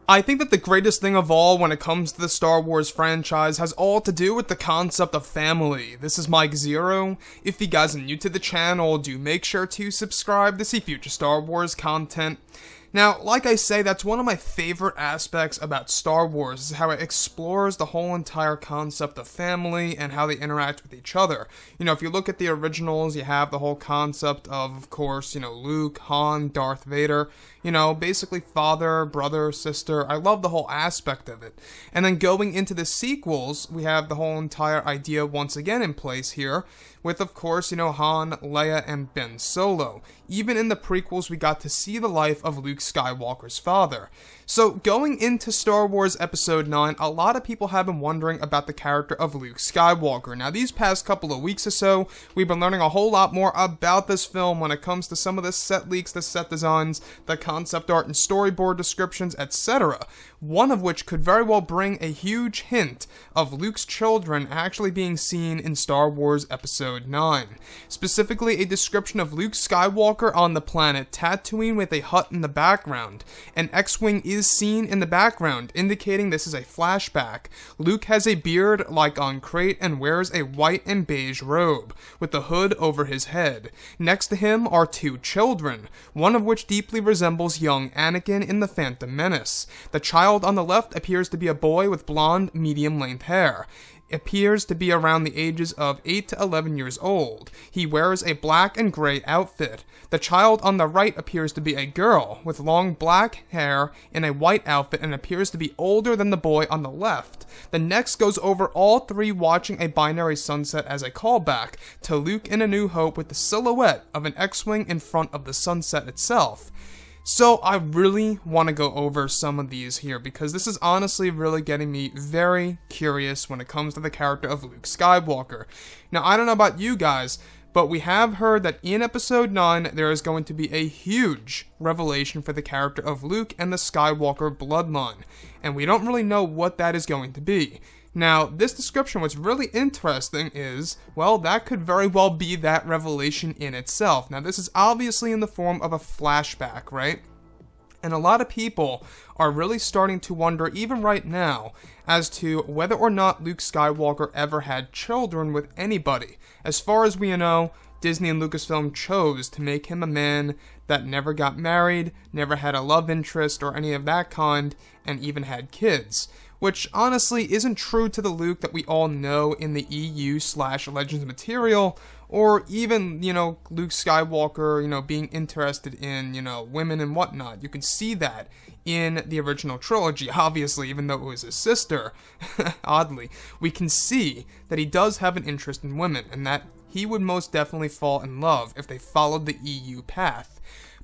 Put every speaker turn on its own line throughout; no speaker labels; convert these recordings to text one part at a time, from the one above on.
I think that the greatest thing of all when it comes to the Star Wars franchise has all to do with the concept of family. This is Mike Zero. If you guys are new to the channel, do make sure to subscribe to see future Star Wars content. Now, like I say, that's one of my favorite aspects about Star Wars, is how it explores the whole entire concept of family and how they interact with each other. You know, if you look at the originals, you have the whole concept of course, Luke, Han, Darth Vader, basically father, brother, sister. I love the whole aspect of it. And then going into the sequels, we have the whole entire idea once again in place here, with, of course, Han, Leia, and Ben Solo. Even in the prequels, we got to see the life of Luke Skywalker's father. So, going into Star Wars Episode 9, a lot of people have been wondering about the character of Luke Skywalker. Now, these past couple of weeks or so, we've been learning a whole lot more about this film when it comes to some of the set leaks, the set designs, the concept art and storyboard descriptions, etc. One of which could very well bring a huge hint of Luke's children actually being seen in Star Wars Episode 9. Specifically, a description of Luke Skywalker on the planet Tatooine with a hut in the background. An X-Wing is seen in the background, indicating this is a flashback. Luke has a beard like on Crate and wears a white and beige robe, with the hood over his head. Next to him are two children, one of which deeply resembles young Anakin in The Phantom Menace. The child on the left appears to be a boy with blonde, medium-length hair. Appears to be around the ages of 8 to 11 years old. He wears a black and gray outfit. The child on the right appears to be a girl with long black hair in a white outfit and appears to be older than the boy on the left. The next goes over all three watching a binary sunset as a callback to Luke in A New Hope with the silhouette of an X-Wing in front of the sunset itself. So I really want to go over some of these here because this is honestly really getting me very curious when it comes to the character of Luke Skywalker. Now, I don't know about you guys, but we have heard that in Episode 9 there is going to be a huge revelation for the character of Luke and the Skywalker bloodline, and we don't really know what that is going to be. Now, this description, what's really interesting is, well, that could very well be that revelation in itself. Now, this is obviously in the form of a flashback, right? And a lot of people are really starting to wonder, even right now, as to whether or not Luke Skywalker ever had children with anybody. As far as we know, Disney and Lucasfilm chose to make him a man that never got married, never had a love interest or any of that kind, and even had kids. Which honestly isn't true to the Luke that we all know in the EU/Legends material, or even, Luke Skywalker, being interested in, women and whatnot. You can see that in the original trilogy, obviously, even though it was his sister, oddly. We can see that he does have an interest in women, and that he would most definitely fall in love if they followed the EU path.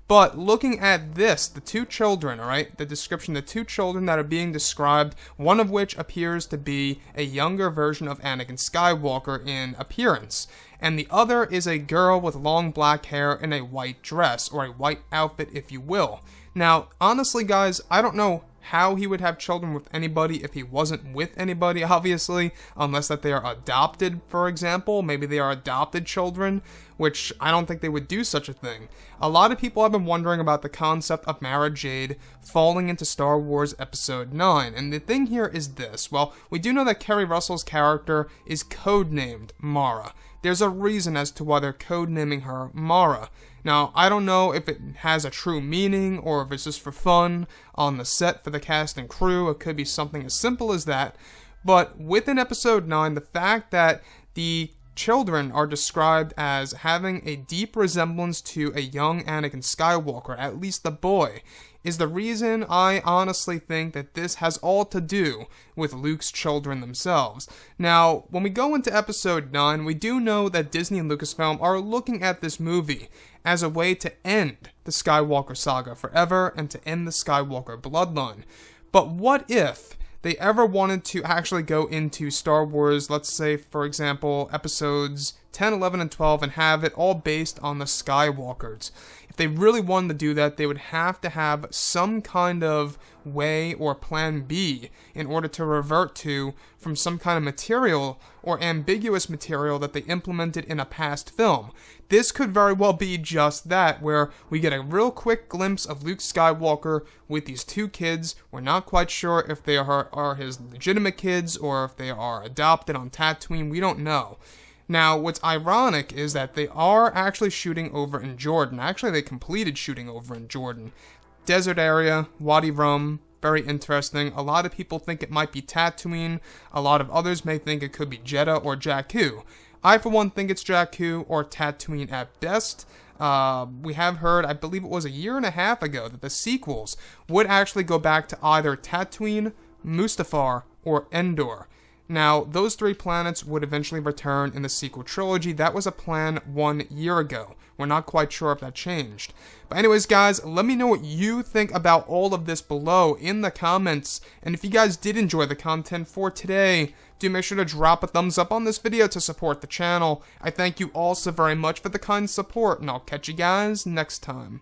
But looking at this, the two children, alright, the description, the two children that are being described, one of which appears to be a younger version of Anakin Skywalker in appearance, and the other is a girl with long black hair in a white dress, or a white outfit if you will. Now, honestly guys, I don't know how he would have children with anybody if he wasn't with anybody, obviously, unless that they are adopted, for example. Maybe they are adopted children, which I don't think they would do such a thing. A lot of people have been wondering about the concept of Mara Jade falling into Star Wars Episode 9, and the thing here is this. Well, we do know that Kerry Russell's character is codenamed Mara. There's a reason as to why they're codenaming her Mara. Now, I don't know if it has a true meaning or if it's just for fun on the set for the cast and crew. It could be something as simple as that. But within Episode 9, the fact that the children are described as having a deep resemblance to a young Anakin Skywalker, at least the boy, is the reason I honestly think that this has all to do with Luke's children themselves. Now, when we go into Episode 9, we do know that Disney and Lucasfilm are looking at this movie as a way to end the Skywalker saga forever and to end the Skywalker bloodline. But what if they ever wanted to actually go into Star Wars, let's say, for example, Episodes 10, 11, and 12, and have it all based on the Skywalkers? if they really wanted to do that, they would have to have some kind of way or plan B in order to revert to from some kind of material or ambiguous material that they implemented in a past film. This could very well be just that, where we get a real quick glimpse of Luke Skywalker with these two kids. We're not quite sure if they are his legitimate kids or if they are adopted on Tatooine. We don't know. Now, what's ironic is that they are actually shooting over in Jordan. Actually, they completed shooting over in Jordan. Desert area, Wadi Rum, very interesting. A lot of people think it might be Tatooine. A lot of others may think it could be Jeddah or Jakku. I, for one, think it's Jakku or Tatooine at best. We have heard, I believe it was a year and a half ago, that the sequels would actually go back to either Tatooine, Mustafar, or Endor. Now, those three planets would eventually return in the sequel trilogy. That was a plan 1 year ago. We're not quite sure if that changed. But anyways, guys, let me know what you think about all of this below in the comments. And if you guys did enjoy the content for today, do make sure to drop a thumbs up on this video to support the channel. I thank you all so very much for the kind support, and I'll catch you guys next time.